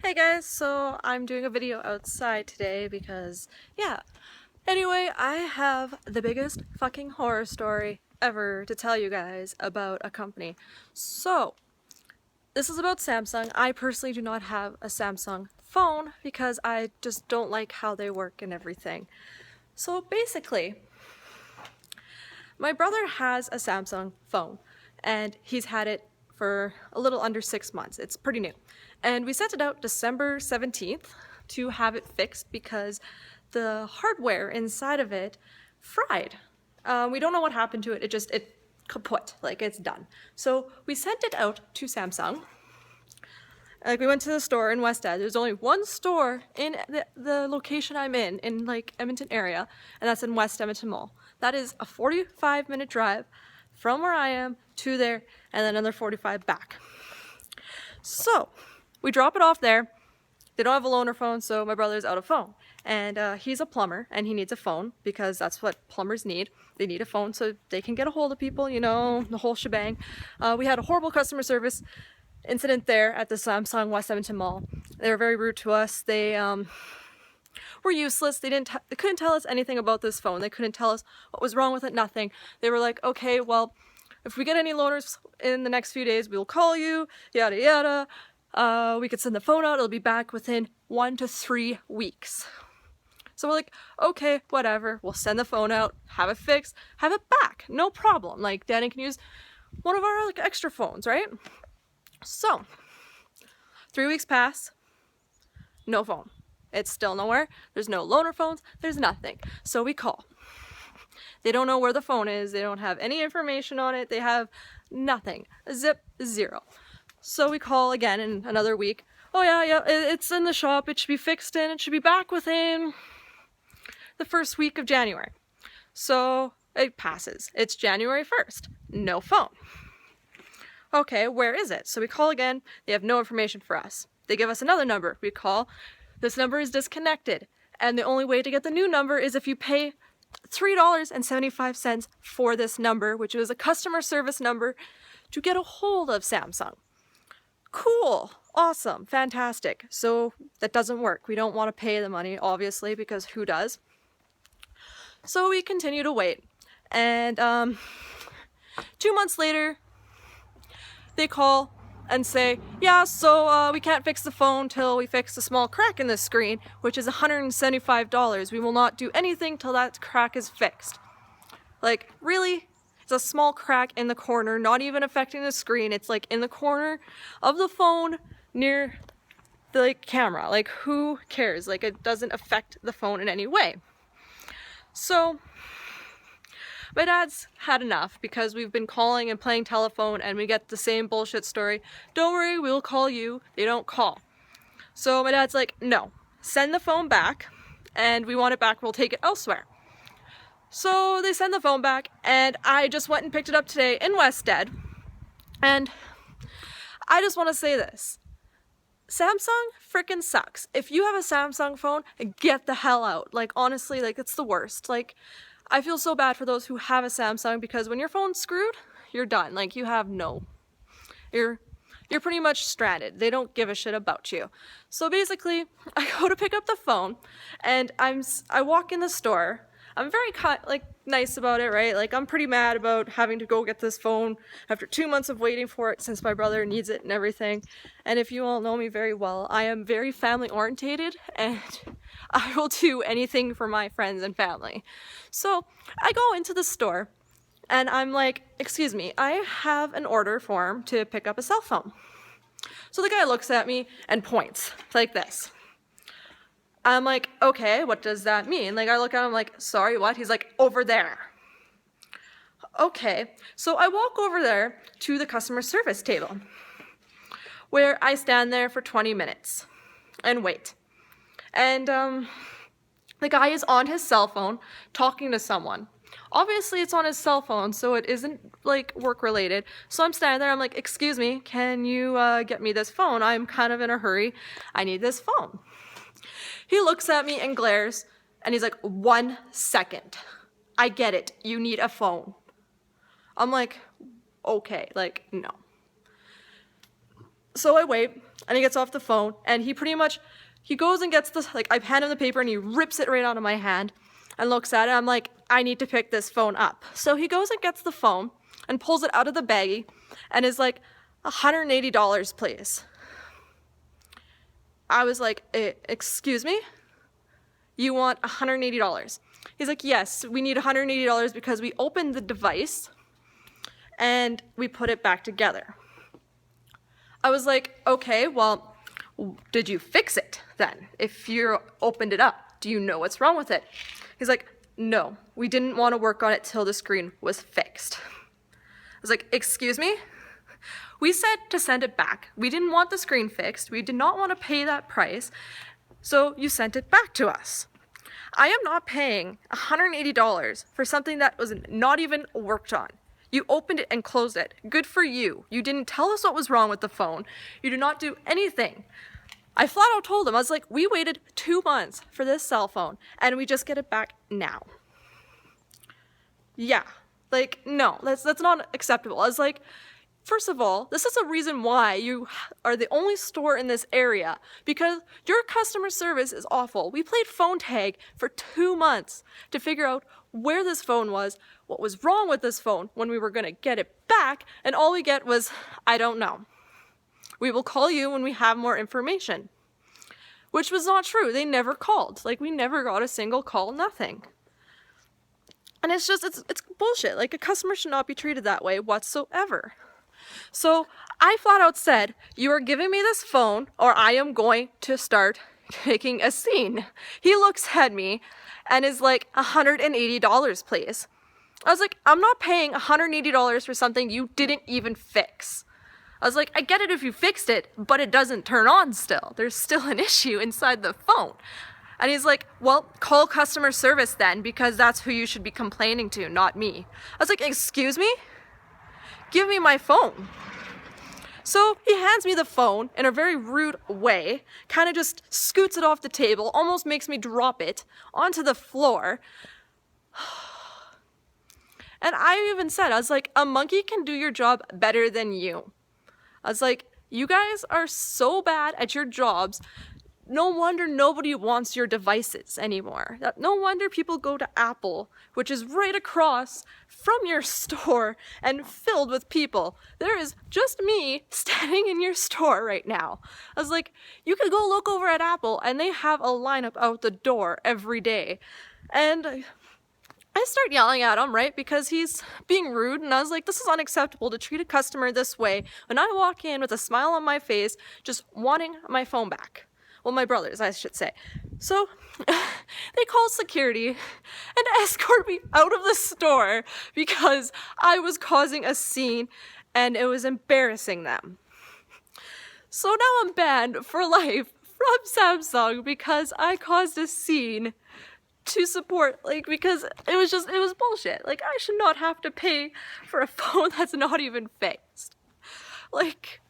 Hey guys, so I'm doing a video outside today because, yeah. Anyway, I have the biggest fucking horror story ever to tell you guys about a company. So, this is about Samsung. I personally do not have a Samsung phone because I just don't like how they work and everything. So basically, my brother has a Samsung phone and he's had it for a little under 6 months. It's pretty new. And we sent it out December 17th to have it fixed because the hardware inside of it fried. We don't know what happened to it. It kaput, like it's done. So we sent it out to Samsung. Like, we went to the store in West End. There's only one store in the location I'm in like Edmonton area, and that's in West Edmonton Mall. That is a 45-minute drive from where I am to there, and then another 45 back. So we drop it off there. They don't have a loaner phone, so my brother's out of phone. And he's a plumber, and he needs a phone because that's what plumbers need. They need a phone so they can get a hold of people, you know, the whole shebang. We had a horrible customer service incident there at the Samsung West Edmonton Mall. They were very rude to us. They were useless. They couldn't tell us anything about this phone. They couldn't tell us what was wrong with it, nothing. They were like, okay, well, if we get any loaners in the next few days, we'll call you, yada yada. We could send the phone out. It'll be back within 1 to 3 weeks. So we're like, okay, whatever. We'll send the phone out, have it fixed, have it back. No problem. Like, Danny can use one of our like extra phones, right? So 3 weeks pass, no phone. It's still nowhere. There's no loaner phones. There's nothing. So we call. They don't know where the phone is. They don't have any information on it. They have nothing. Zip, zero. So we call again in another week. Oh yeah, it's in the shop. It should be fixed and it should be back within the first week of January. So it passes. It's January 1st. No phone. Okay, where is it? So we call again. They have no information for us. They give us another number. We call. This number is disconnected. And the only way to get the new number is if you pay $3.75 for this number, which is a customer service number, to get a hold of Samsung. Cool, awesome, fantastic. So that doesn't work. We don't want to pay the money, obviously, because who does? So we continue to wait. And 2 months later, they call and say, yeah, so we can't fix the phone till we fix a small crack in the screen, which is $175. We will not do anything till that crack is fixed. Like, really? It's a small crack in the corner, not even affecting the screen. It's like in the corner of the phone near the like, camera. Like, who cares? Like, it doesn't affect the phone in any way. So my dad's had enough because we've been calling and playing telephone and we get the same bullshit story. Don't worry, we'll call you. They don't call. So my dad's like, no, send the phone back and we want it back. We'll take it elsewhere. So they send the phone back and I just went and picked it up today in West Ed. And I just want to say this. Samsung freaking sucks. If you have a Samsung phone, get the hell out. Like, honestly, like, it's the worst. Like, I feel so bad for those who have a Samsung because when your phone's screwed, you're done. Like, you have you're pretty much stranded. They don't give a shit about you. So basically, I go to pick up the phone and I walk in the store. I'm very nice about it, right? Like, I'm pretty mad about having to go get this phone after 2 months of waiting for it since my brother needs it and everything. And if you all know me very well, I am very family orientated and I will do anything for my friends and family. So I go into the store and I'm like, excuse me, I have an order form to pick up a cell phone. So the guy looks at me and points like this. I'm like, okay, what does that mean? Like, I look at him like, sorry, what? He's like, over there. Okay, so I walk over there to the customer service table where I stand there for 20 minutes and wait. And the guy is on his cell phone talking to someone. Obviously, it's on his cell phone, so it isn't like work related. So I'm standing there, I'm like, excuse me, can you get me this phone? I'm kind of in a hurry. I need this phone. He looks at me and glares, and he's like, 1 second. I get it. You need a phone. I'm like, okay, like, no. So I wait, and he gets off the phone, and he goes and gets the, like, I hand him the paper, and he rips it right out of my hand, and looks at it. I'm like, I need to pick this phone up. So he goes and gets the phone, and pulls it out of the baggie, and is like, $180, please. I was like, excuse me? You want $180? He's like, yes, we need $180 because we opened the device, and we put it back together. I was like, okay, well, did you fix it then? If you opened it up, do you know what's wrong with it? He's like, no, we didn't want to work on it till the screen was fixed. I was like, excuse me? We said to send it back. We didn't want the screen fixed. We did not want to pay that price, so you sent it back to us. I am not paying $180 for something that was not even worked on. You opened it and closed it. Good for you. You didn't tell us what was wrong with the phone. You did not do anything. I flat out told him, I was like, we waited 2 months for this cell phone, and we just get it back now. Yeah, like, no, that's not acceptable. I was like, first of all, this is a reason why you are the only store in this area, because your customer service is awful. We played phone tag for 2 months to figure out where this phone was, what was wrong with this phone, when we were going to get it back, and all we get was, I don't know. We will call you when we have more information. Which was not true. They never called. Like, we never got a single call, nothing. And it's bullshit. Like, a customer should not be treated that way whatsoever. So I flat out said, you are giving me this phone or I am going to start making a scene. He looks at me and is like, $180, please. I was like, I'm not paying $180 for something you didn't even fix. I was like, I get it if you fixed it, but it doesn't turn on still. There's still an issue inside the phone. And he's like, well, call customer service then, because that's who you should be complaining to, not me. I was like, excuse me? Give me my phone. So he hands me the phone in a very rude way, kind of just scoots it off the table, almost makes me drop it onto the floor. And I even said, I was like, a monkey can do your job better than you. I was like, you guys are so bad at your jobs. No wonder nobody wants your devices anymore. No wonder people go to Apple, which is right across from your store and filled with people. There is just me standing in your store right now. I was like, you could go look over at Apple and they have a lineup out the door every day. And I start yelling at him, right, because he's being rude, and I was like, this is unacceptable to treat a customer this way when I walk in with a smile on my face, just wanting my phone back. Well, my brothers, I should say. So they call security and escort me out of the store because I was causing a scene and it was embarrassing them. So now I'm banned for life from Samsung because I caused a scene to support, like, because it was bullshit. Like, I should not have to pay for a phone that's not even fixed. Like,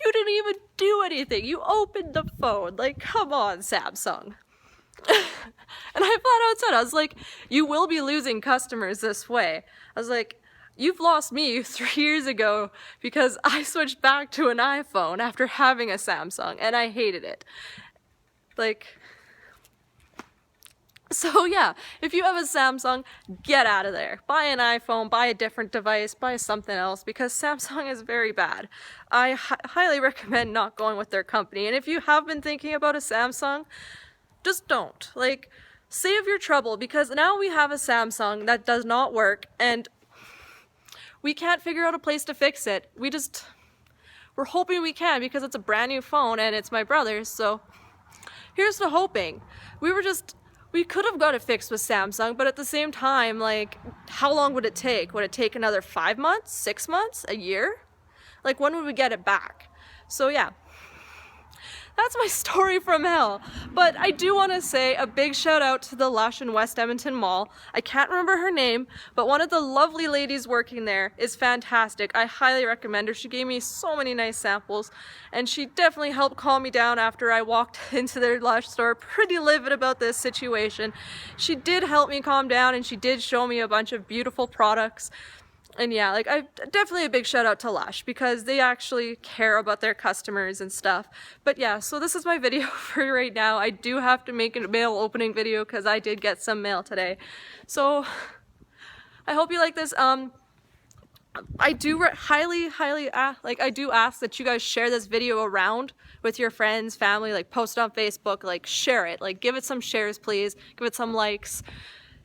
you didn't even do anything. You opened the phone. Like, come on, Samsung. And I flat out said, I was like, you will be losing customers this way. I was like, you've lost me 3 years ago because I switched back to an iPhone after having a Samsung, and I hated it. Like, so yeah, if you have a Samsung, get out of there. Buy an iPhone, buy a different device, buy something else, because Samsung is very bad. I highly recommend not going with their company, and if you have been thinking about a Samsung, just don't. Like, save your trouble, because now we have a Samsung that does not work, and we can't figure out a place to fix it. We're hoping we can, because it's a brand new phone, and it's my brother's, so here's the hoping. We could have got it fixed with Samsung, but at the same time, like, how long would it take? Would it take another 5 months, 6 months, a year? Like, when would we get it back? So yeah, that's my story from hell. But I do want to say a big shout out to the Lush in West Edmonton Mall. I can't remember her name, but one of the lovely ladies working there is fantastic. I highly recommend her. She gave me so many nice samples, and she definitely helped calm me down after I walked into their Lush store pretty livid about this situation. She did help me calm down, and she did show me a bunch of beautiful products. And yeah, like I definitely a big shout out to Lush because they actually care about their customers and stuff. But yeah, so this is my video for right now. I do have to make a mail opening video because I did get some mail today. So I hope you like this. I do highly I do ask that you guys share this video around with your friends, family, like post it on Facebook, like share it, like give it some shares please, give it some likes,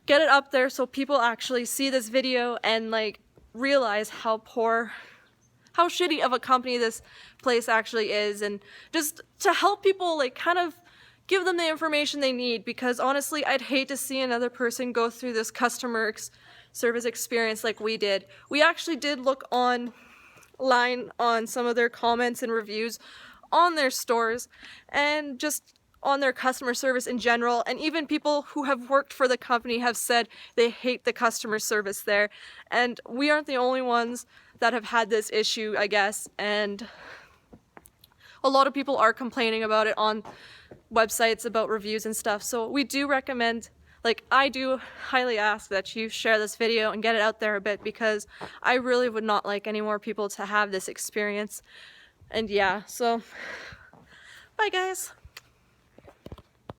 get it up there so people actually see this video and like realize how shitty of a company this place actually is, and just to help people like kind of give them the information they need, because honestly I'd hate to see another person go through this customer service experience like we did. We actually did look online on some of their comments and reviews on their stores and just on their customer service in general, and even people who have worked for the company have said they hate the customer service there, and we aren't the only ones that have had this issue, I guess, and a lot of people are complaining about it on websites about reviews and stuff. So we do recommend, like I do highly ask that you share this video and get it out there a bit, because I really would not like any more people to have this experience. And yeah, so bye guys.